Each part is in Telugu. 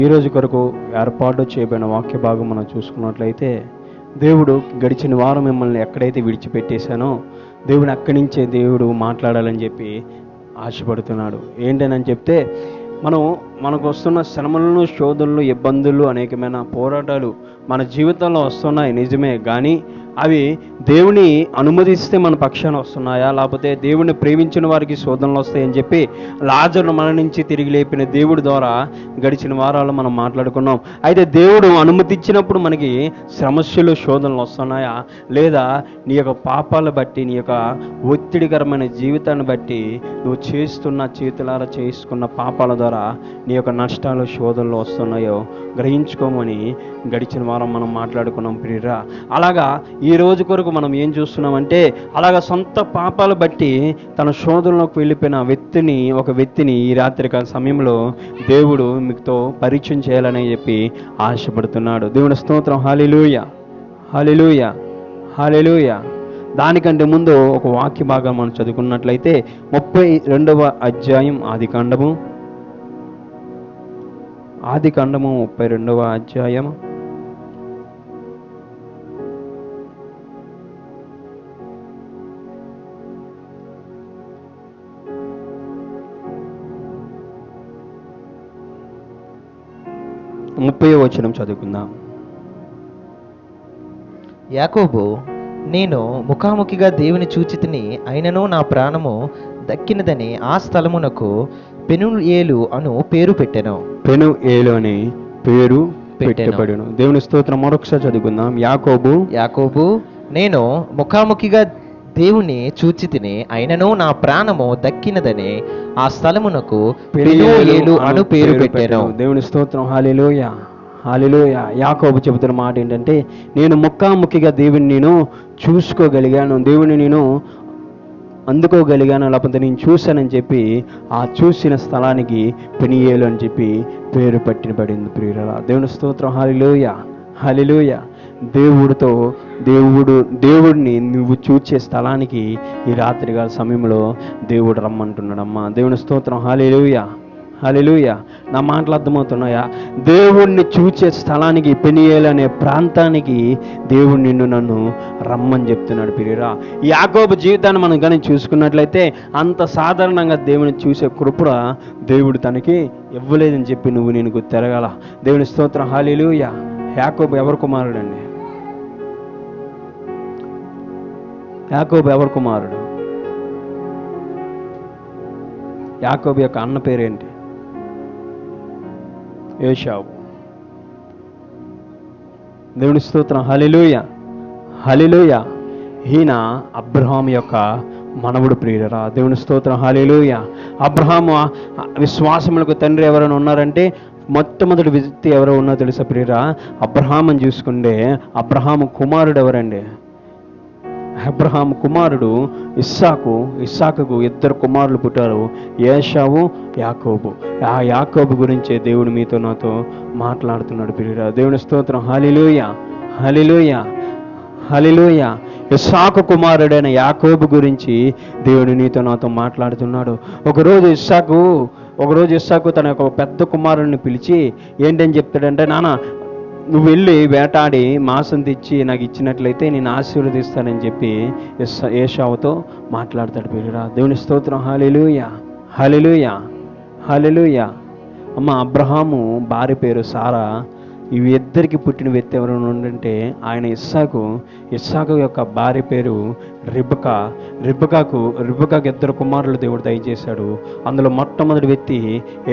ఈరోజు కొరకు ఏర్పాటు చేయబడిన వాక్య భాగం మనం చూసుకున్నట్లయితే, దేవుడు గడిచిన వారం మిమ్మల్ని ఎక్కడైతే విడిచిపెట్టేశానో దేవుడు అక్కడి నుంచే దేవుడు మాట్లాడాలని చెప్పి ఆశపడుతున్నాడు. ఏంటని చెప్తే, మనకు వస్తున్న శ్రమలను, శోధనలు, ఇబ్బందులు, అనేకమైన పోరాటాలు మన జీవితంలో వస్తున్నాయి నిజమే. కానీ అవి దేవుని అనుమతిస్తే మన పక్షాన వస్తున్నాయా, లేకపోతే దేవుని ప్రేమించిన వారికి శోధనలు వస్తాయని చెప్పి లాజరును మరణించి తిరిగి లేపిన దేవుడి ద్వారా గడిచిన వారాల్లో మనం మాట్లాడుకున్నాం. అయితే దేవుడు అనుమతించినప్పుడు మనకి సమస్యలు, శోధనలు వస్తున్నాయా, లేదా నీ యొక్క పాపాలు బట్టి, నీ యొక్క ఒత్తిడికరమైన జీవితాన్ని బట్టి నువ్వు చేతులారా చేసుకున్న పాపాల ద్వారా నీ యొక్క నష్టాలు, శోధనలు వస్తున్నాయో గ్రహించుకోమని గడిచిన వారం మనం మాట్లాడుకున్నాం ప్రియరా. అలాగా ఈ రోజు కొరకు మనం ఏం చూస్తున్నామంటే, అలాగా సొంత పాపాలు బట్టి తన శోధనలోకి వెళ్ళిపోయిన ఒక వ్యక్తిని ఈ రాత్రికాల సమయంలో దేవుడు మీతో పరిచయం చేయాలని చెప్పి ఆశపడుతున్నాడు. దేవుని స్తోత్రం. హల్లెలూయా, హల్లెలూయా, హల్లెలూయా. దానికంటే ముందు ఒక వాక్య భాగం మనం చదువుకున్నట్లయితే 32వ అధ్యాయం ఆదికాండము 32వ అధ్యాయం 30వ వచనం చదువుకుందాం. యాకోబు, నేను ముఖాముఖిగా దేవుని చూచితిని, అయినను నా ప్రాణము దక్కినదని ఆ స్థలమునకు పెనుయేలు అను పేరు పెట్టెను. పెనుయేలు అని పేరు పెట్టబడెను. దేవుని స్తోత్రం. మరొకసారి చదువుకుందాం. యాకోబు, నేను ముఖాముఖిగా దేవుని చూచితిని, అయినను నా ప్రాణము దక్కినదని ఆ స్థలమునకు పెనుయేలు అను పేరు పెట్టెను. దేవుని స్తోత్రం. హల్లెలూయా, హల్లెలూయా. యాకోబు చెబుతున్న మాట ఏంటంటే, నేను ముఖాముఖిగా దేవుని నేను చూసుకోగలిగాను, దేవుని నేను అందుకోగలిగాను, లేకపోతే నేను చూశానని చెప్పి ఆ చూసిన స్థలానికి పెనియేలు అని చెప్పి పేరు పట్టినబడింది ప్రియులారా. దేవుని స్తోత్రం. హల్లెలూయా, హల్లెలూయా. దేవుడిని నువ్వు చూచే స్థలానికి ఈ రాత్రికాల సమయంలో దేవుడు రమ్మంటున్నాడమ్మా. దేవుని స్తోత్రం. హల్లెలూయా, హల్లెలూయా. నా మాటలు అర్థమవుతున్నాయా? దేవుణ్ణి చూచే స్థలానికి, పెనియేలు అనే ప్రాంతానికి దేవుడు నన్ను రమ్మని చెప్తున్నాడు ప్రియరా. యాకోబు జీవితాన్ని మనం కానీ చూసుకున్నట్లయితే అంత సాధారణంగా దేవుని చూసే కృప దేవుడు తనకి ఇవ్వలేదని చెప్పి నేను తిరగాల. దేవుని స్తోత్రం. హల్లెలూయా. యాకోబు ఎవరి కుమారుడండి? యాకోబు ఎవరి కుమారుడు? యాకోబు యొక్క అన్న పేరేంటి? ఏశావు. దేవుని స్తోత్రం. హల్లెలూయా, హల్లెలూయా. ఈయన అబ్రహాము యొక్క మనవుడు ప్రియులరా. దేవుని స్తోత్రం. హల్లెలూయా. అబ్రహాము విశ్వాసములకు తండ్రి ఎవరైనా ఉన్నారంటే మొట్టమొదటి వ్యక్తి ఎవరో ఉన్నా తెలుసా ప్రియురా? అబ్రహాముని చూసుకుంటే అబ్రహాము కుమారుడు ఎవరండి? అబ్రహాము కుమారుడు ఇస్సాకు. ఇస్సాకుకు 2 కుమారులు పుట్టారు, ఏశావు, యాకోబు. ఆ యాకోబు గురించే దేవుడు మీతో నాతో మాట్లాడుతున్నాడు ప్రియురా. దేవుని స్తోత్రం. హల్లెలూయా, హల్లెలూయా, హల్లెలూయా. ఇస్సాకు కుమారుడైన యాకోబు గురించి దేవుడు నీతో నాతో మాట్లాడుతున్నాడు. ఒకరోజు ఇస్సాకు తన యొక్క పెద్ద కుమారుడిని పిలిచి ఏంటని చెప్తాడంటే, నాన్న నువ్వు వెళ్ళి వేటాడి మాంసం తెచ్చి నాకు ఇచ్చినట్లయితే నేను ఆశీర్వదిస్తానని చెప్పి ఏశావుతో మాట్లాడతాడు ప్రియురా. దేవుని స్తోత్రం. హల్లెలూయా, హల్లెలూయా, హల్లెలూయా. అమ్మ, అబ్రహాము భార్య పేరు సారా. ఇవి ఇద్దరికి పుట్టిన వ్యక్తి ఎవరైనా ఉండంటే ఆయన ఇస్సాకు యొక్క భార్య పేరు రిబ్కా. రిబ్కాకు 2 కుమారులు దేవుడు దయచేశాడు. అందులో మొట్టమొదటి వ్యక్తి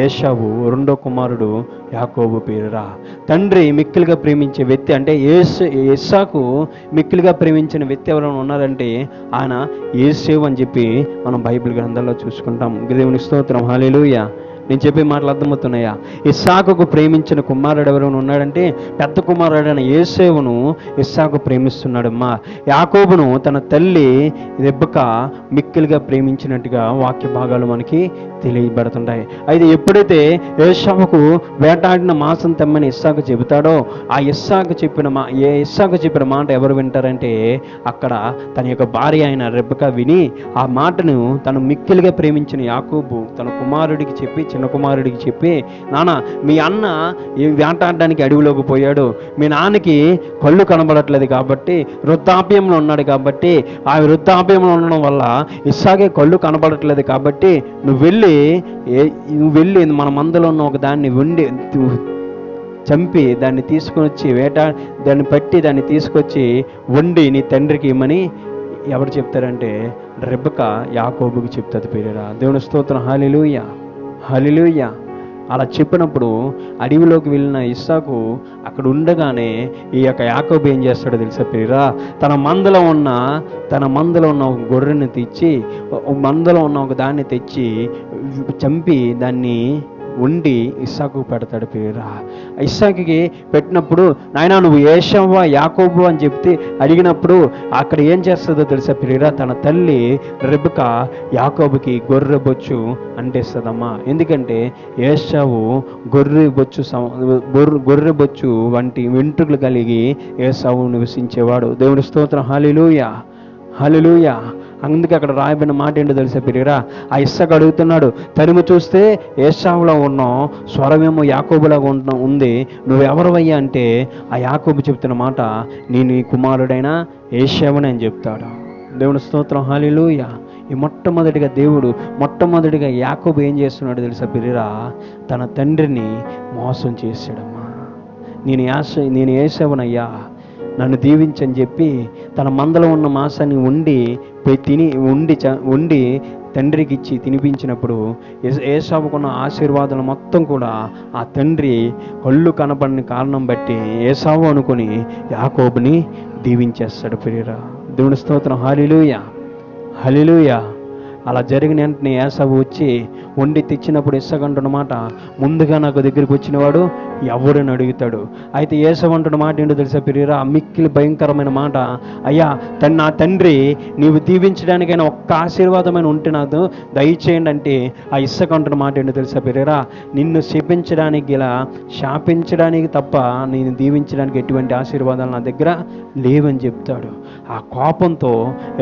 ఏశావు, 2వ కుమారుడు యాకోబు పేరురా. తండ్రి మిక్కిలిగా ప్రేమించే వ్యక్తి అంటే ఇస్సాకు మిక్కిలిగా ప్రేమించిన వ్యక్తి ఎవరైనా ఉన్నారంటే ఆయన యేసేవు అని చెప్పి మనం బైబిల్ గ్రంథాల్లో చూసుకుంటాం. దేవుని స్తోత్రం. హల్లెలూయా. నేను చెప్పే మాటలు అర్థమవుతున్నాయా? ఇస్సాకుకు ప్రేమించిన కుమారుడు ఎవరైనా ఉన్నాడంటే పెద్ద కుమారుడైన యేసేవును ఇస్సాకు ప్రేమిస్తున్నాడమ్మా. యాకోబును తన తల్లి రెబెకా మిక్కిలిగా ప్రేమించినట్టుగా వాక్య భాగాలు మనకి తెలియబడుతుంటాయి. అయితే ఎప్పుడైతే ఏశావుకు వేటాడిన మాంసం తెమ్మని ఇస్సాకు చెబుతాడో, ఆ ఇస్సాకు చెప్పిన మాట ఎవరు వింటారంటే అక్కడ తన యొక్క భార్య అయిన రెబెకా విని ఆ మాటను తను మిక్కిలిగా ప్రేమించిన యాకోబు తన కుమారుడికి చెప్పి, చిన్న కుమారుడికి చెప్పి, నాన్న మీ అన్న ఈ వేటాడడానికి అడవిలోకి పోయాడు, మీ నాన్నకి కళ్ళు కనబడట్లేదు కాబట్టి వృద్ధాప్యంలో ఉన్నాడు కాబట్టి, ఆ వృద్ధాప్యంలో ఉండడం వల్ల ఇస్సాకే కళ్ళు కనబడట్లేదు కాబట్టి నువ్వు వెళ్ళి మన మందలో ఉన్న ఒక దాన్ని చంపి దాన్ని తీసుకొని వచ్చి దాన్ని పట్టి దాన్ని తీసుకొచ్చి వండి నీ తండ్రికి ఇమ్మని ఎవరు చెప్తారంటే రెబెకా యాకోబుకి చెప్తుంది. ప్రియరా దేవుని స్తోత్రం. హల్లెలూయా, హల్లెలూయా. అలా చెప్పినప్పుడు అడవిలోకి వెళ్ళిన ఇస్సాకు అక్కడ ఉండగానే ఈ యొక్క యాకోబు ఏం చేస్తాడో తెలుసా ప్రియరా, తన మందలో ఉన్న ఒక గొర్రెని మందలో ఉన్న ఒక దాన్ని తెచ్చి చంపి దాన్ని వండి ఇస్సాకు పెడతాడు. ప్రియరా ఇస్సాకుకి పెట్టినప్పుడు నాయనా నువ్వు ఏశావా యాకోబు అని చెప్తే అడిగినప్పుడు అక్కడ ఏం చేస్తుందో తెలుసా ప్రియరా, తన తల్లి రెబెకా యాకోబుకి గొర్రె బొచ్చు అంటేస్తుందమ్మా. ఎందుకంటే ఏశావు గొర్రె బొచ్చు వంటి వెంట్రుకలు కలిగి ఏశావు నివసించేవాడు. దేవుని స్తోత్రం. హల్లెలూయా, హల్లెలూయా. అందుకే అక్కడ రాయబడిన మాట ఏంటో తెలుసా ప్రియరా, ఆ ఇస్సాకు అడుగుతున్నాడు, తరిమి చూస్తే ఏశావులో ఉన్నాం, స్వరమేమో యాకోబులాగా ఉంది, నువ్వెవరవయ్యా అంటే ఆ యాకోబు చెప్తున్న మాట, నేను నీ కుమారుడైన ఏశావుని అని చెప్తాడు. దేవుని స్తోత్రం. హల్లెలూయా. ఈ మొట్టమొదటిగా యాకోబు ఏం చేస్తున్నాడు తెలుసా ప్రియరా, తన తండ్రిని మోసం చేశాడమ్మా. నేను ఏశావునయ్యా, నన్ను దీవించని చెప్పి తన మందలో ఉన్న మాంసాన్ని వండి తండ్రికి ఇచ్చి తినిపించినప్పుడు ఏశావుకున్న ఆశీర్వాదాలు మొత్తం కూడా ఆ తండ్రి కళ్ళు కనపడని కారణం బట్టి ఏశావు అనుకుని యాకోబుని దీవించేస్తాడు. ప్రియరా దేవుని స్తోత్రం. హల్లెలూయా, హల్లెలూయా. అలా జరిగిన వెంటనే ఏశావు వచ్చి వండి తెచ్చినప్పుడు ఇస్సాకు అంటున్న మాట, ముందుగా నాకు దగ్గరికి వచ్చినవాడు ఎవడని అడుగుతాడు. అయితే ఏశావు అంటున్న మాట ఏంటో తెలుసా ప్రియరా, మిక్కిలి భయంకరమైన మాట, అయ్యా నా తండ్రి నీవు దీవించడానికైనా ఒక్క ఆశీర్వాదమైన ఉంటే నాకు దయచేయండి అంటే ఆ ఇస్సాకు అంటున్న మాట ఏంటో తెలుసా ప్రియరా, నిన్ను శాపించడానికి తప్ప నేను దీవించడానికి ఎటువంటి ఆశీర్వాదాలు నా దగ్గర లేవని చెప్తాడు. ఆ కోపంతో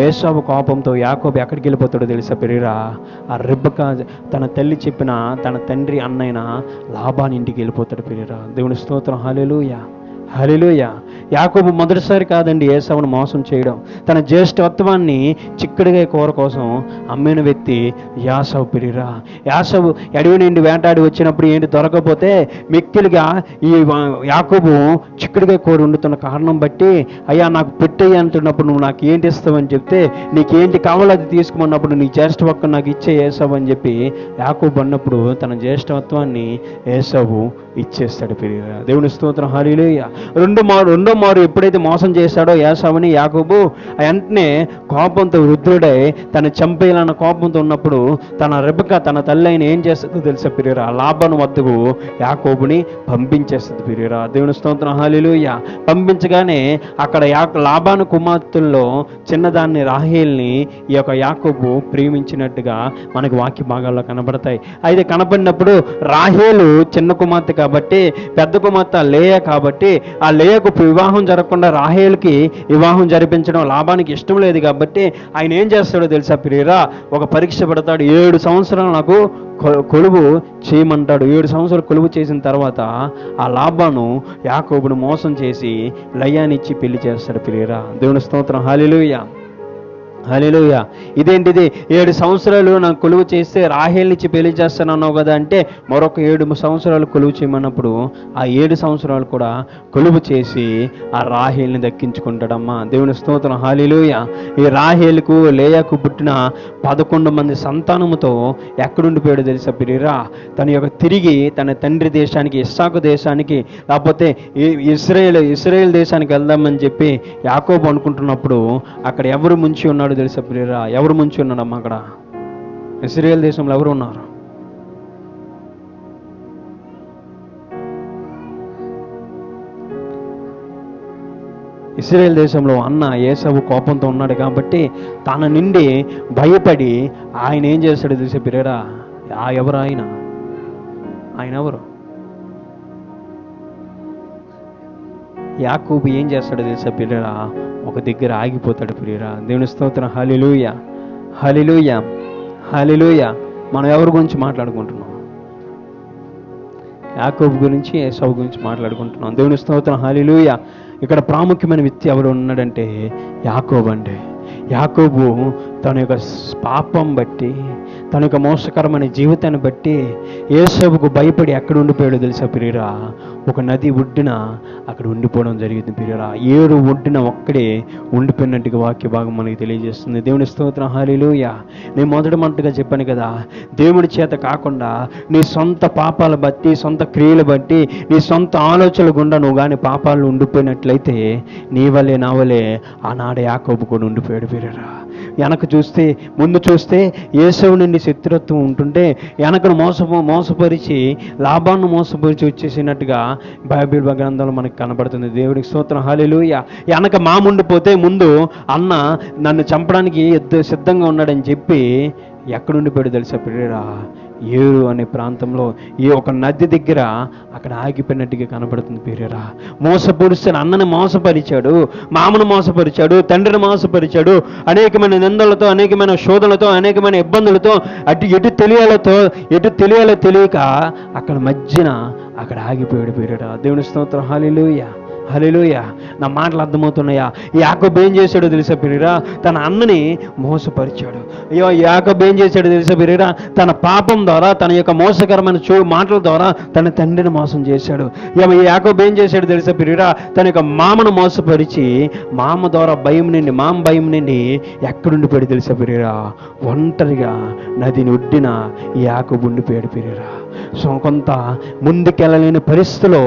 ఏశావు కోపంతో యాకోబు ఎక్కడికి వెళ్ళిపోతాడో తెలుసా ప్రియరా, ఆ రెబెకా తన తల్లి చెప్పిన తన తండ్రి అన్నైన లాబాని ఇంటికి వెళ్ళిపోతాడు. ప్రియరా దేవుని స్తోత్రం. హల్లెలూయా, హల్లెలూయా. యాకోబు మొదటిసారి కాదండి ఏశావును మోసం చేయడం. తన జ్యేష్ఠత్వాన్ని చిక్కుడుగా కూర కోసం అమ్మిన వ్యక్తి యాసావు. ప్రియరా యాసావు అడవి నుండి వేటాడి వచ్చినప్పుడు ఏంటి దొరకపోతే మిక్కిలిగా ఈ యాకోబు చిక్కుడుగా కూర వండుతున్న కారణం బట్టి, అయ్యా నాకు పెట్టేయి అంటున్నప్పుడు నువ్వు నాకు ఏంటి ఇస్తావని చెప్తే, నీకేంటి కావాలో అది తీసుకున్నప్పుడు నీ జ్యేష్ఠత్వం నాకు ఇచ్చే ఏశావు అని చెప్పి యాకోబు అన్నప్పుడు తన జ్యేష్ఠత్వాన్ని ఏశావు ఇచ్చేస్తాడు. ప్రియరా దేవుని స్తోత్రం. హల్లెలూయా. రెండో మారు ఎప్పుడైతే మోసం చేశాడో ఏశావుని యాకోబు, వెంటనే కోపంతో వృద్ధుడై తను చంపేయాలన్న కోపంతో ఉన్నప్పుడు తన రెబెకా తన తల్లి అయిన ఏం చేస్తుందో తెలుసా ప్రియరా, లాబాను వద్దకు యాకోబుని పంపించేస్తుంది. ప్రియరా దేవుని స్తోత్రం. హల్లెలూయా. పంపించగానే అక్కడ లాబాను కుమార్తెల్లో చిన్నదాన్ని రాహేల్ని ఈ యొక్క యాకోబు ప్రేమించినట్టుగా మనకు వాక్య భాగాల్లో కనబడతాయి. అయితే కనపడినప్పుడు రాహేలు చిన్న కుమార్తె కాబట్టి, పెద్ద కుమార్తె లేయా కాబట్టి, ఆ లేయకు వివాహం జరగకుండా రాహేలుకి వివాహం జరిపించడం లాబానికి ఇష్టం లేదు కాబట్టి ఆయన ఏం చేస్తాడో తెలుసా ప్రియరా, ఒక పరీక్ష పెడతాడు. 7 సంవత్సరాలు నాకు కొలువు చేయమంటాడు. 7 సంవత్సరాలు కొలువు చేసిన తర్వాత ఆ లాబాను యాకోబును మోసం చేసి లయానిచ్చి పెళ్లి చేస్తాడు. ప్రియరా దేవుని స్తోత్రం. హల్లెలూయా, హల్లెలూయా. ఇదేంటిది 7 సంవత్సరాలు నాకు కొలువు చేస్తే రాహేల్నిచ్చి పెళ్లి చేస్తానన్నావు కదా అంటే, మరొక 7 సంవత్సరాలు కొలువు చేయమన్నప్పుడు ఆ 7 సంవత్సరాలు కూడా కొలువు చేసి ఆ రాహేల్ని దక్కించుకుంటాడమ్మా. దేవుని స్తోత్రం. హల్లెలూయా. ఈ రాహేలుకు లేయాకు పుట్టిన 11 మంది సంతానముతో ఎక్కడుండిపోయాడు తెలుసా ప్రియరా, తన యొక్క తిరిగి తన తండ్రి దేశానికి ఇస్సాకు దేశానికి లేకపోతే ఇశ్రాయేల్ దేశానికి వెళ్దామని చెప్పి యాకోబు అనుకుంటున్నప్పుడు అక్కడ ఎవరు ముంచి ఉన్నాడు తెలుసా ప్రియరా, ఎవరు ముంచి ఉన్నాడమ్మా అక్కడ? ఇశ్రాయేల్ దేశంలో ఎవరు ఉన్నారు? ఇశ్రాయేల్ దేశంలో అన్న ఏశావు కోపంతో ఉన్నాడు కాబట్టి తన నుండి భయపడి ఆయన ఏం చేస్తాడు తెలిసే ప్రియరా, ఎవరు ఆయన? ఆయన ఎవరు? యాకోబు ఏం చేస్తాడో తెలుసా ప్రియురా? ఒక దగ్గర ఆగిపోతాడు ప్రియురా. దేవుని స్తోత్రం. హల్లెలూయా, హల్లెలూయా, హల్లెలూయా. మనం ఎవరి గురించి మాట్లాడుకుంటున్నాం? యాకోబు గురించి, ఏసావు గురించి మాట్లాడుకుంటున్నాం. దేవుని స్తోత్రం. హల్లెలూయా. ఇక్కడ ప్రాముఖ్యమైన వ్యక్తి ఎవరు ఉన్నాడంటే యాకోబు అండి. యాకోబు తన యొక్క పాపం బట్టి, తన యొక్క మోసకరమైన జీవితాన్ని బట్టి ఏసావుకు భయపడి ఎక్కడ ఉండిపోయాడో తెలుసా ప్రియురా? ఒక నది ఒడ్డున అక్కడ ఉండిపోవడం జరిగింది ప్రియురా. 7 ఒడ్డున ఒక్కడే ఉండిపోయినట్టుగా వాక్య భాగం మనకి తెలియజేస్తుంది. దేవుని స్తోత్రం. హల్లెలూయా. నేను మొదటి మంటగా చెప్పాను కదా, దేవుడి చేత కాకుండా నీ సొంత పాపాల బట్టి, సొంత క్రియలు బట్టి, నీ సొంత ఆలోచనల గుండా నువ్వు కానీ పాపాలు ఉండిపోయినట్లయితే నీ వల్లే నా వల్లే ఆనాడు యాకోబు కూడా ఉండిపోయాడు ప్రియురా. వెనక చూస్తే, ముందు చూస్తే ఏసావు నుండి శత్రుత్వం ఉంటుంటే వెనకను మోసపరిచి లాభాన్ని మోసపరిచి వచ్చేసినట్టుగా బైబిల్ గ్రంథంలో మనకు కనబడుతుంది. దేవుడికి స్తోత్రం. హల్లెలూయా. వెనక మాముండిపోతే ముందు అన్న నన్ను చంపడానికి సిద్ధంగా ఉన్నాడని చెప్పి ఎక్కడుండిపోయాడు తెలుసా ప్రియురా? ఏరు అనే ప్రాంతంలో ఈ ఒక నది దగ్గర అక్కడ ఆగిపోయినట్టుగా కనబడుతుంది ప్రియురా. మోసపరుస్తాడు, అన్నని మోసపరిచాడు, మామను మోసపరిచాడు, తండ్రిని మోసపరిచాడు. అనేకమైన నిందలతో, అనేకమైన శోధనలతో, అనేకమైన ఇబ్బందులతో, ఎటు తెలియాలో తెలియక అక్కడ మధ్యన అక్కడ ఆగిపోయాడు ప్రియురా. దేవుని స్తోత్రం. హల్లెలూయా, హల్లెలూయా. నా మాటలు అర్థమవుతున్నాయా? యాకోబు ఏం చేశాడో తెలుసా ప్రియురా? తన అన్నని మోసపరిచాడు. యాకోబు ఏం చేశాడో తెలుసా ప్రియురా? తన పాపం ద్వారా, తన యొక్క మోసకరమైన మాటల ద్వారా తన తండ్రిని మోసం చేశాడు. యాకోబు ఏం చేశాడో తెలుసా ప్రియురా? తన యొక్క మామను మోసపరిచి మామ ద్వారా మామ భయం నుండి ఎక్కడుండిపోయాడు తెలుసా ప్రియురా? ఒంటరిగా నదిని ఒడ్డిన యాకోబు ఉండిపోయాడు ప్రియురా. సో కొంత ముందుకెళ్ళలేని పరిస్థితిలో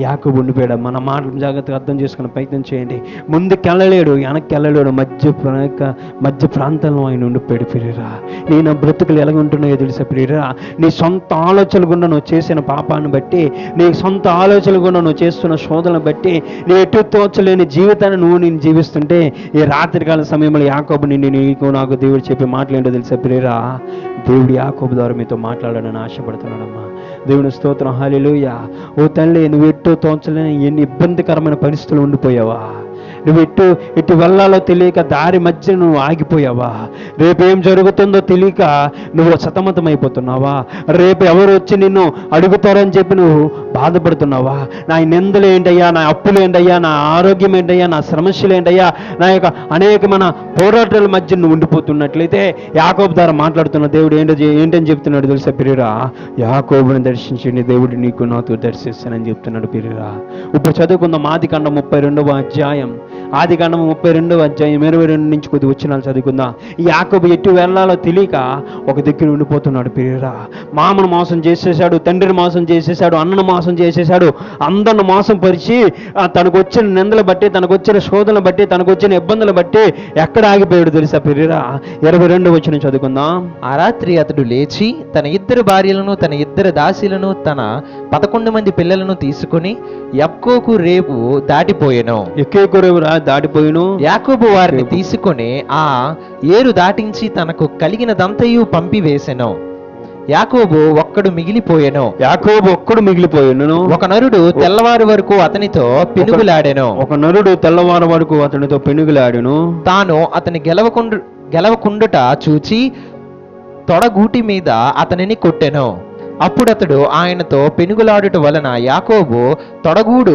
యాకోబు ఉండిపోయాడు. మన మాటలు జాగ్రత్తగా అర్థం చేసుకునే ప్రయత్నం చేయండి. ముందుకెళ్ళలేడు, వెనక్కి వెళ్ళలేడు, మధ్య ప్రాంతంలో ఆయన ఉండిపోయాడు ప్రియురా. నేను బ్రతుకులు ఎలాగ ఉంటున్నాయో తెలుసా ప్రియురా? నీ సొంత ఆలోచనల గుండా నువ్వు చేసిన పాపాన్ని బట్టి, నీ సొంత ఆలోచనల గుండా నువ్వు చేస్తున్న శోధనను బట్టి, నీ ఎటు తోచలేని జీవితాన్ని నేను జీవిస్తుంటే ఈ రాత్రికాల సమయంలో యాకోబు నీకు నాకు దేవుడు చెప్పే మాటలు ఏంటో తెలుసా ప్రియురా? దేవుడు యాకోబు ద్వారా మీతో మాట్లాడాలని ఆశపడుతున్నాడమ్మా. దేవుని స్తోత్రం. హల్లెలూయా. ఓ తల్లి, నువ్వు ఎట్టో తోచలేని ఎన్ని ఇబ్బందికరమైన పరిస్థితులు ఉండిపోయావా? నువ్వు ఎటు వెళ్ళాలో తెలియక దారి మధ్య నువ్వు ఆగిపోయావా? రేపు ఏం జరుగుతుందో తెలియక నువ్వు సతమతమైపోతున్నావా? రేపు ఎవరు వచ్చి నిన్ను అడుగుతారని చెప్పి నువ్వు బాధపడుతున్నావా? నా నిందలు ఏంటయ్యా, నా అప్పులు ఏంటయ్యా, నా ఆరోగ్యం ఏంటయ్యా, నా సమస్యలు ఏంటయ్యా, నా యొక్క అనేకమైన పోరాటాల మధ్య నువ్వు ఉండిపోతున్నట్లయితే యాకోబు ద్వారా మాట్లాడుతున్న దేవుడు ఏంటని చెప్తున్నాడు తెలుసా ప్రియురా? యాకోబుని దర్శించండి, దేవుడు నీకు నాతో దర్శిస్తానని చెప్తున్నాడు ప్రియురా. ఇప్పుడు చదువుకుందాం ఆదికాండం 32వ అధ్యాయం. ఆదికాండం 32వ అధ్యాయం 22 నుంచి కొద్ది వచనాలు చదువుకుందాం. ఈ యాకోబు ఎటు వెళ్ళాలో తెలియక ఒక దగ్గర ఉండిపోతున్నాడు ప్రియురా. మామను మోసం చేసేసాడు, తండ్రిని మోసం చేసేసాడు, అన్నను మోసం చేసేసాడు, అందరిని మోసం పరిచి తనకు వచ్చిన నిందలు బట్టి, తనకు వచ్చిన శోధనలు బట్టి, తనకు వచ్చిన ఇబ్బందులు బట్టి ఎక్కడ ఆగిపోయాడు తెలుసా ప్రియురా? 22వ వచనం చదువుకుందాం. ఆ రాత్రి అతడు లేచి తన 2 భార్యలను, తన 2 దాసీలను, తన 11 మంది పిల్లలను తీసుకుని యబ్కోకు రేపు దాటిపోయెను. దాటిపోయిను. యాకోబు వారిని తీసుకుని ఆ ఏరు దాటించి తనకు కలిగినదంతయు పంపివేసెను. యాకోబు ఒక్కడు మిగిలిపోయెను. ఒక నరుడు తెల్లవారు వరకు అతనితో పెనుగులాడెను. తాను అతని గెలవకుండుట చూచి తొడగూటి మీద అతనిని కొట్టెను. అప్పుడతడు ఆయనతో పెనుగులాడుట వలన యాకోబు తొడగూడు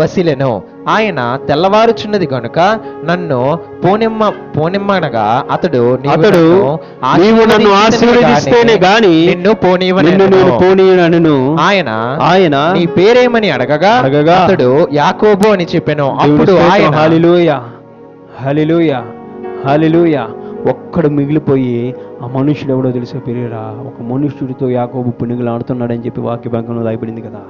వసిలెను. ఆయన తెల్లవారుచున్నది గనుక నన్ను పోనిమ్మనగా అతడు నీవు నన్ను ఆశీర్వదిస్తేనే గాని నిన్ను పోనీయనను. ఆయన నీ పేరేమని అడగగా అతడు యాకోబు అని చెప్పెను. అప్పుడు ఆయన హల్లెలూయా, హల్లెలూయా, హల్లెలూయా. ఒక్కడు మిగిలిపోయి ఆ మనుషుడు ఎవడో తెలుసా ప్రియురా? ఒక మనుష్యుడితో యాకోబు పెనుగులాడుతున్నాడని చెప్పి వాక్య భాగంలో రాయబడింది కదా.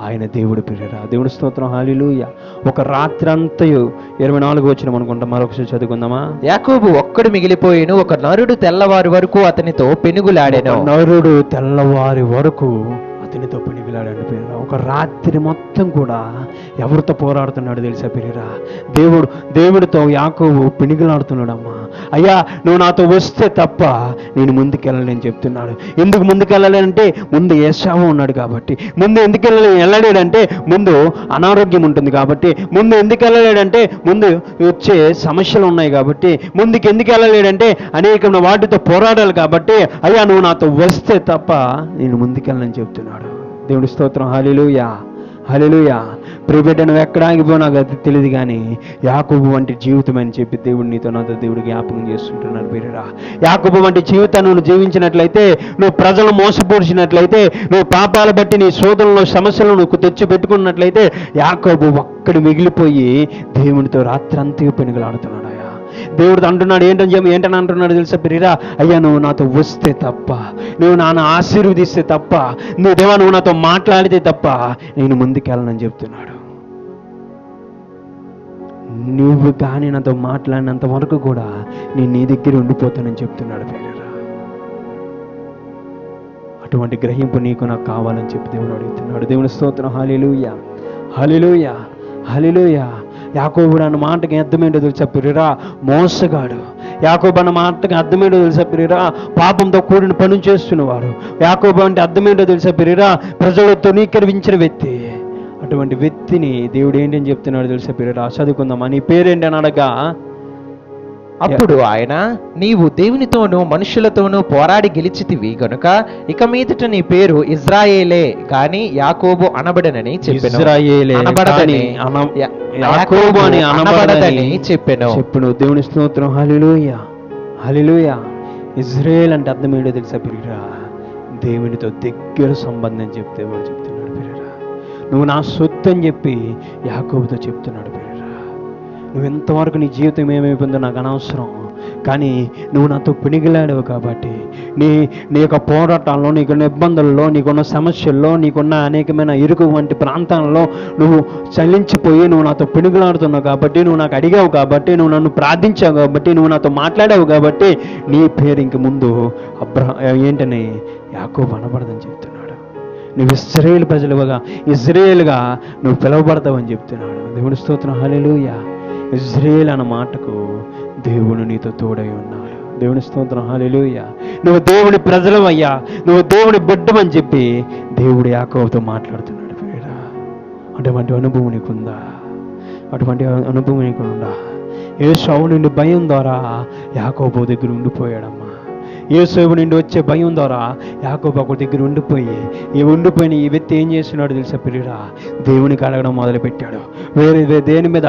ఆయన దేవుడు ప్రియురా. దేవుడి స్తోత్రం. హల్లెలూయా. ఒక రాత్రి అంతయు 24 వచనం అనుకుంటా, మరొకసారి చదువుకుందామా? యాకోబు ఒక్కడు మిగిలిపోయిను. ఒక నరుడు తెల్లవారి వరకు అతనితో పెనుగులాడెను. నరుడు తెల్లవారి వరకు అతనితో పెనుగులాడాడు ప్రియురా. ఒక రాత్రి మొత్తం కూడా ఎవరితో పోరాడుతున్నాడు తెలుసా ప్రియురా? దేవుడితో యాకోబు పెనుగులాడుతున్నాడమ్మా. అయ్యా నువ్వు నాతో వస్తే తప్ప నేను ముందుకెళ్ళలేని చెప్తున్నాడు. ఎందుకు ముందుకెళ్ళలేనంటే ముందు ఏశావు ఉన్నాడు కాబట్టి. ముందు ఎందుకు వెళ్ళలేడంటే ముందు అనారోగ్యం ఉంటుంది కాబట్టి. ముందు ఎందుకు వెళ్ళలేడంటే ముందు వచ్చే సమస్యలు ఉన్నాయి కాబట్టి. ముందుకు ఎందుకు వెళ్ళలేడంటే అనేకమైన వాటితో పోరాడాలి కాబట్టి. అయ్యా నువ్వు నాతో వస్తే తప్ప నేను ముందుకెళ్ళని చెప్తున్నాడు. దేవుడి స్తోత్రం. హల్లెలూయా, హల్లెలూయా. ప్రియబిడ్డ నువ్వు ఎక్కడ ఆగిపో నాకు అది తెలియదు, కానీ యాకోబు వంటి జీవితం అని చెప్పి దేవుడు నీతో నాతో దేవుడు జ్ఞాపకం చేస్తుంటున్నాడు. పేరురా, యాకోబు వంటి జీవితాన్ని నువ్వు జీవించినట్లయితే, నువ్వు ప్రజలను మోసపూడ్చినట్లయితే, నువ్వు పాపాలు బట్టి నీ శోధనలో సమస్యలను నువ్వు తెచ్చి పెట్టుకున్నట్లయితే, యాకోబు ఒక్కడు మిగిలిపోయి దేవునితో రాత్రంతా పెనుగులాడుతున్నాడు. దేవుడు అంటున్నాడు ఏంటని అంటున్నాడు తెలుసా ప్రియరా? అయ్యా నువ్వు నాతో వస్తే తప్ప, నువ్వు నాన్న ఆశీర్వదిస్తే తప్ప, నువ్వు దేవా నువ్వు నాతో మాట్లాడితే తప్ప నేను ముందుకెళ్ళనని చెప్తున్నాడు. నువ్వు కానీ నాతో మాట్లాడినంత వరకు కూడా నేను నీ దగ్గర ఉండిపోతానని చెప్తున్నాడు ప్రియరా. అటువంటి గ్రహింపు నీకు నాకు కావాలని చెప్పి దేవుడు అడుగుతున్నాడు. దేవుని స్తోత్రం. హల్లెలూయా, హల్లెలూయా, హల్లెలూయా. యాకోబు అన్న మాటకి అర్థమేంటో తెలుసా ప్రియరా? మోసగాడు. యాకోబు అన్న మాటకి అర్థమేంటో తెలుసా ప్రియరా? పాపంతో కూడిన పని చేస్తున్నవాడు. యాకోబు అంటే అర్థమేంటో తెలుసా ప్రియరా? ప్రజలు తృణీకరించిన వ్యక్తి. అటువంటి వ్యక్తిని దేవుడు ఏంటని చెప్తున్నాడు తెలుసా ప్రియరా? చదువుకుందామా. నీ పేరేంటని అనగా, అప్పుడు ఆయన, నీవు దేవునితోనూ మనుషులతోనూ పోరాడి గెలిచితివి గనుక ఇక మీదట నీ పేరు ఇజ్రాయేలే గాని యాకోబు అనబడనని చెప్పెను. ఇజ్రాయేలే అనబడదని యాకోబు అని అనబడదని చెప్పెను. దేవుని స్తోత్రం. హల్లెలూయా, హల్లెలూయా. ఇజ్రాయేల్ అంటే అర్థం ఏంటో తెలుసా ప్రియరా? దేవునితో దగ్గర సంబంధం చెప్తే వాడు చెప్తున్నాడు ప్రియరా. నువ్వు నా సొత్తు అని చెప్పి యాకోబుతో చెప్తున్నాడు ప్రియరా. నువ్వు ఎంతవరకు నీ జీవితం ఏమైపోయిందో నాకు అనవసరం, కానీ నువ్వు నాతో పెనిగిలాడవు కాబట్టి, నీ యొక్క పోరాటాల్లో, నీకున్న ఇబ్బందుల్లో, నీకున్న సమస్యల్లో, నీకున్న అనేకమైన ఇరుకు వంటి ప్రాంతాల్లో నువ్వు చలించిపోయి నువ్వు నాతో పెనుగులాడుతున్నావు కాబట్టి, నువ్వు నాకు అడిగావు కాబట్టి, నువ్వు నన్ను ప్రార్థించావు కాబట్టి, నువ్వు నాతో మాట్లాడావు కాబట్టి నీ పేరు ఇంక ముందు ఏంటని యాకోబు అనబడదని చెప్తున్నాడు. నువ్వు ఇశ్రాయేలు ప్రజలుగా, ఇజ్రాయేలుగా నువ్వు పిలువబడతావని చెప్తున్నాడు. దేవుని స్తోత్రం. హల్లెలూయా. ఇజ్రాయేల్ అన్న మాటకు దేవుడు నీతో తోడై ఉన్నాడు. దేవుని స్తోత్రం. హల్లెలూయా. నువ్వు దేవుని ప్రజలవయ్యా, నువ్వు దేవుని బిడ్డమని చెప్పి దేవుడు యాకోబుతో మాట్లాడుతున్నాడు ప్రియరా. అటువంటి అనుభవం నీకుందా? అటువంటి అనుభవం నీకుందా? యేషోవు నుండి భయం ద్వారా యాకోబు దగ్గర ఉండిపోయాడమ్మా. యేషోవు నుండి వచ్చే భయం ద్వారా యాకోబు ఒక దగ్గర ఉండిపోయిన ఈ వ్యక్తి ఏం చేస్తున్నాడు తెలుసా ప్రియరా? దేవునికి అడగడం మొదలుపెట్టాడు. వేరే దేని మీద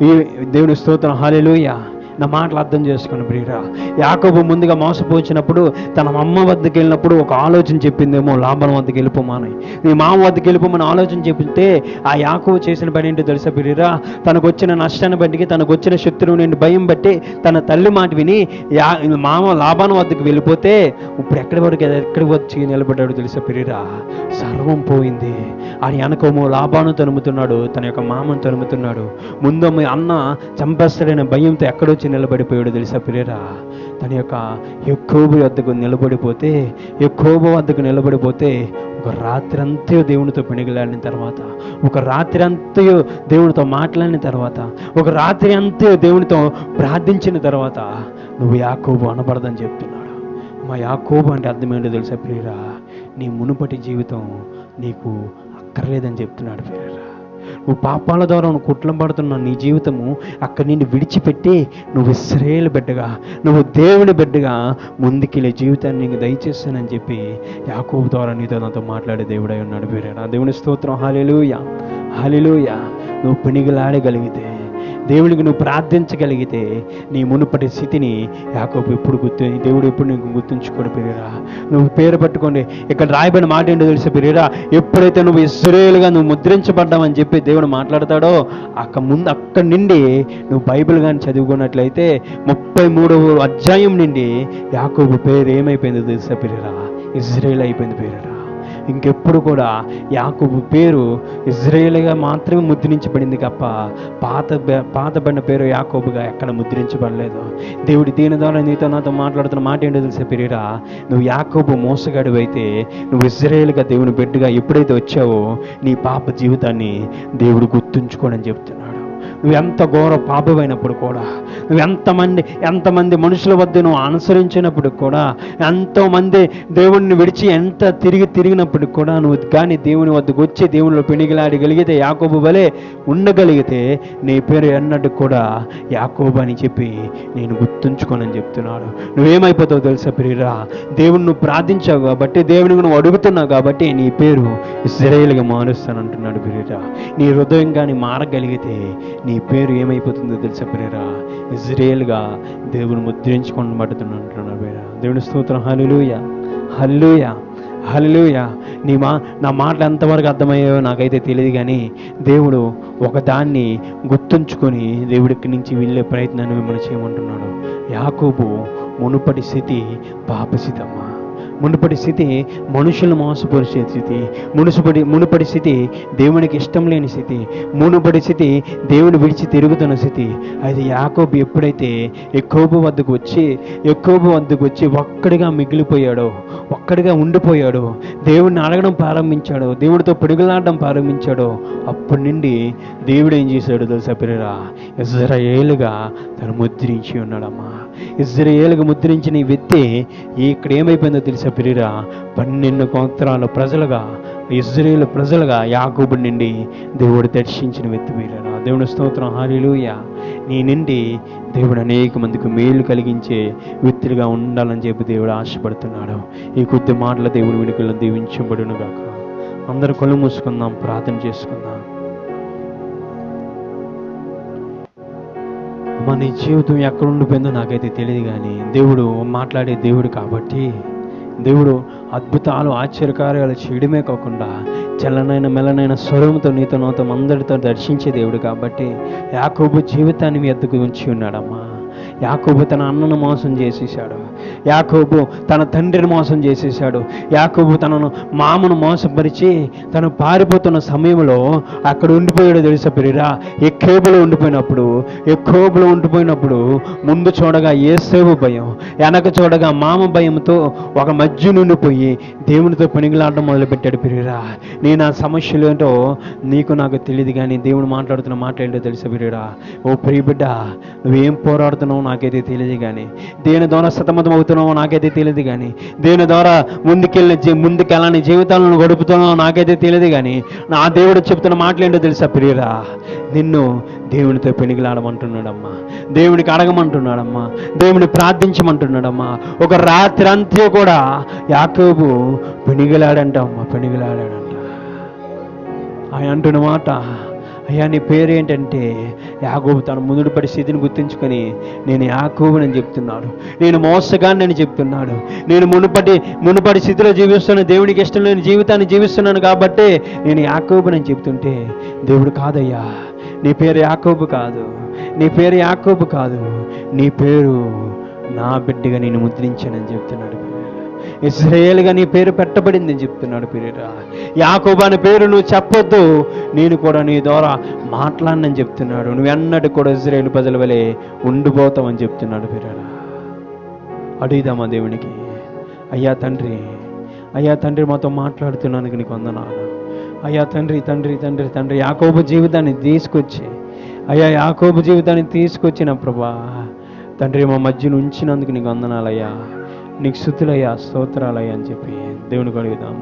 ఈ దేవుని స్తోత్రం. హల్లెలూయా. నా మాటలు అర్థం చేసుకుని ప్రియరా, యాకోబు ముందుగా మోసపోచినప్పుడు తన అమ్మ వద్దకు వెళ్ళినప్పుడు ఒక ఆలోచన చెప్పిందేమో, లాభం వద్దకు వెళ్ళిపోమని, మీ మామ వద్దకు వెళ్ళిపోమని ఆలోచన చెప్తే ఆ యాకోబు చేసిన పని ఏంటో తెలుసా ప్రియరా? తనకు వచ్చిన నష్టాన్ని బట్టి, తనకు వచ్చిన శత్రువు నుండి భయం బట్టి తన తల్లి మాట విని మామ లాభాన్ వద్దకు వెళ్ళిపోతే ఇప్పుడు ఎక్కడి వచ్చి నిలబడ్డాడు తెలుసా ప్రియరా? సర్వం పోయింది. ఆయన వెనకమో లాభాను తరుముతున్నాడు, తన యొక్క మామను తరుముతున్నాడు. ముందమ్మ అన్న చంపేస్తాడనే భయంతో ఎక్కడొచ్చి నిలబడిపోయాడు తెలుసా ప్రియరా? తన యొక్క యాకోబు వద్దకు నిలబడిపోతే ఒక రాత్రి అంతా దేవునితో పెనుగులాడిన తర్వాత, ఒక రాత్రి అంతా దేవునితో మాట్లాడిన తర్వాత, ఒక రాత్రి అంతా దేవునితో ప్రార్థించిన తర్వాత నువ్వు యాకోబు అనబడదని చెప్తున్నాడు. మా యాకోబు అంటే అర్థం ఏంటో తెలుసా ప్రియరా? నీ మునుపటి జీవితం నీకు అక్కర్లేదని చెప్తున్నాడు ప్రియరా. నువ్వు పాపాల ద్వారా నువ్వు కుట్లంపడుతున్న నీ జీవితము అక్కడి నుండి విడిచిపెట్టి నువ్వు ఇశ్రాయేలు బిడ్డగా, నువ్వు దేవుని బిడ్డగా ముందుకెళ్ళే జీవితాన్ని నీకు దయచేస్తానని చెప్పి యాకోబు ద్వారా నీతో నాతో మాట్లాడే దేవుడై ఉన్నాడు ప్రియరా. దేవుని స్తోత్రం. హల్లెలూయా, హల్లెలూయా. నువ్వు పెనుగులాడగలిగితే, దేవునికి నువ్వు ప్రార్థించగలిగితే నీ మునుపటి స్థితిని యాకోబు దేవుడు ఎప్పుడు నీకు గుర్తుంచుకోడు ప్రియరా. నువ్వు పేరు పట్టుకోండి. ఇక్కడ రాయబడిన మాట ఏంటో తెలిసి ప్రియరా, ఎప్పుడైతే నువ్వు ఇశ్రాయేలుగా నువ్వు ముద్రించబడ్డావని చెప్పి దేవుడు మాట్లాడతాడో అక్కడి నుండి నువ్వు బైబిల్ కానీ చదువుకున్నట్లయితే 33వ అధ్యాయం నుండి యాకోబు పేరు ఏమైపోయిందో తెలుసా ప్రియరా? ఇజ్రాయేల్ అయిపోయింది ప్రియరా. ఇంకెప్పుడు కూడా యాకోబు పేరు ఇజ్రాయేలుగా మాత్రమే ముద్రించబడింది తప్ప పాతబడిన పేరు యాకోబుగా ఎక్కడ ముద్రించబడలేదు. దేవుడి దీని ద్వారా నీతో నాతో మాట్లాడుతున్న మాట ఏంటో తెలిసే ప్రియరా? నువ్వు యాకోబు మోసగాడు అయితే, నువ్వు ఇజ్రాయేలుగా దేవుని బిడ్డగా ఎప్పుడైతే వచ్చావో నీ పాప జీవితాన్ని దేవుడు గుర్తుంచుకోనని చెప్తున్నాడు. నువ్వు ఎంత ఘోర పాపమైనప్పుడు కూడా, నువ్వు ఎంతమంది మనుషుల వద్ద నువ్వు అనుసరించినప్పుడు కూడా, ఎంతోమంది దేవుణ్ణి విడిచి ఎంత తిరిగినప్పుడు కూడా నువ్వు కానీ దేవుని వద్దకు వచ్చి దేవునిలో పెనిగిలాడగలిగితే, యాకోబు వలె ఉండగలిగితే, నీ పేరు ఎన్నట్టు కూడా యాకోబు అని చెప్పి నేను గుర్తుంచుకోనని చెప్తున్నాడు. నువ్వేమైపోతావు తెలుసా ప్రియురా? దేవుని నువ్వు ప్రార్థించావు కాబట్టి, దేవునికి నువ్వు అడుగుతున్నావు కాబట్టి నీ పేరు ఇశ్రాయేలుగా మారుస్తానంటున్నాడు ప్రియురా. నీ హృదయం కానీ మారగలిగితే నీ పేరు ఏమైపోతుందో తెలుసా ప్రియురా? ఇశ్రాయేలుగా దేవుని ముద్రించుకోబడుతున్నాడు అంటున్నాడు ప్రియురా. దేవుని స్తోత్రం. హల్లెలూయా, హల్లెలూయా, హల్లెలూయా. నా మాటలు ఎంతవరకు అర్థమయ్యాయో నాకైతే తెలియదు, కానీ దేవుడు ఒకదాన్ని గుర్తుంచుకొని దేవుడికి నుంచి వెళ్ళే ప్రయత్నాన్ని మిమ్మల్ని చేయమంటున్నాడు. యాకోబు మునుపటి స్థితి పాపస్థితి అమ్మా. మునుపటి స్థితి మనుషులను మోసపరిచే స్థితి, మునుపటి స్థితి దేవునికి ఇష్టం లేని స్థితి, మునుపటి స్థితి దేవుని విడిచి తిరుగుతున్న స్థితి. అయితే యాకోబు ఎప్పుడైతే యాకోబు వద్దకు వచ్చి ఒక్కడిగా మిగిలిపోయాడో, ఒక్కడిగా ఉండిపోయాడో, దేవుడిని అడగడం ప్రారంభించాడో, దేవుడితో పిడుగులాడడం ప్రారంభించాడో, అప్పటి నుండి దేవుడు ఏం చేశాడు తెలుసా ప్రియురా? ఇశ్రాయేలుగా తను ముద్రించి ఉన్నాడమ్మా. ఇశ్రాయేలుగా ముద్రించిన ఈ వ్యక్తి ఇక్కడ ఏమైపోయిందో తెలుసా ప్రియురా? 12 సంవత్సరాల ప్రజలుగా, ఇశ్రాయేలు ప్రజలుగా యాకోబు నుండి దేవుడు దర్శించిన వ్యక్తి ప్రియురా. దేవుని స్తోత్రం. హల్లెలూయా. నీ నుండి దేవుడు అనేక మందికి మేలు కలిగించే వ్యక్తులుగా ఉండాలని చెప్పి దేవుడు ఆశపడుతున్నాడు. ఈ కొద్ది మాటల దేవుని వెనుకలను దీవించబడును గాక. అందరూ కళ్ళు మూసుకుందాం, ప్రార్థన చేసుకుందాం. మన జీవితం ఎక్కడ ఉండిపోయిందో నాకైతే తెలియదు, కానీ దేవుడు మాట్లాడే దేవుడు కాబట్టి, దేవుడు అద్భుతాలు ఆశ్చర్యకార్యాలు చేయడమే కాకుండా చల్లనైన మెల్లనైన స్వరంతో నీతో నాతో అందరితో దర్శించే దేవుడు కాబట్టి యాకోబు జీవితాన్ని మీ ఎద్దుకు ఉంచి ఉన్నాడమ్మా. యాకోబు తన అన్నను మోసం చేసేసాడు. యాకోబు తన తండ్రిని మోసం చేసేసాడు. యాకోబు తనను మామను మోసపరిచి తను పారిపోతున్న సమయంలో అక్కడ ఉండిపోయాడు తెలుసా ప్రియురా? ఎక్కోబులో ఉండిపోయినప్పుడు ముందు చూడగా యేసేపు భయం, వెనక చూడగా మామ భయంతో ఒక మధ్య నుండిపోయి దేవునితో పనికిలాడడం మొదలుపెట్టాడు ప్రియురా. నేను ఆ సమస్యలు ఏంటో నీకు నాకు తెలియదు, కానీ దేవుడు మాట్లాడుతున్న మాట ఏంటో తెలుసా ప్రియురా? ఓ ప్రియ బిడ్డ, నువ్వేం పోరాడుతున్నావు నాకైతే తెలియదు, కానీ దేని ద్వారా సతమతం అవుతున్నావో నాకైతే తెలియదు, కానీ దేని ద్వారా ముందుకెళ్ళని జీవితాలను గడుపుతున్నావో నాకైతే తెలియదు, కానీ నా దేవుడు చెప్తున్న మాటలు ఏంటో తెలుసా ప్రియురా? నిన్ను దేవునితో పెనిగిలాడమంటున్నాడమ్మా, దేవునికి అడగమంటున్నాడమ్మా, దేవుని ప్రార్థించమంటున్నాడమ్మా. ఒక రాత్రి అంతా కూడా యాకోబు పెనిగిలాడంట. ఆయన అంటున్న మాట, అయ్యా నీ పేరేంటంటే, యాకోబు తన మునుపటి స్థితిని గుర్తించుకొని నేను యాకోబునని చెప్తున్నాడు, నేను మోసగాడిని చెప్తున్నాడు, నేను మునుపటి స్థితిలో జీవిస్తున్న దేవునికి ఇష్టం లేని జీవితాన్ని జీవిస్తున్నాను కాబట్టి నేను యాకోబునని చెప్తుంటే, దేవుడు కాదయ్యా, నీ పేరు యాకోబు కాదు, నీ పేరు నా బిడ్డగా నేను ముద్రించానని చెప్తున్నాడు. ఇశ్రాయేలుగా నీ పేరు పెట్టబడింది అని చెప్తున్నాడు ప్రియురా. యాకోబు అనే పేరు నువ్వు చెప్పొద్దు, నేను కూడా నీ ద్వారా మాట్లాడనని చెప్తున్నాడు. నువ్వు ఎన్నడూ కూడా ఇశ్రాయేలు ప్రజల వలె ఉండిపోతావని చెప్తున్నాడు ప్రియురా. అడుగుదామా దేవునికి? అయ్యా తండ్రి మాతో మాట్లాడుతున్నానికి నీకు వందనాలు. అయ్యా తండ్రి యాకోబు జీవితాన్ని తీసుకొచ్చిన ప్రభా తండ్రి మా మధ్యన ఉంచినందుకు నీకు వందనాలయ్యా, నీకు స్తుతులయ్యా, స్తోత్రాలయ్యా అని చెప్పి దేవునికి అడుగుదాం.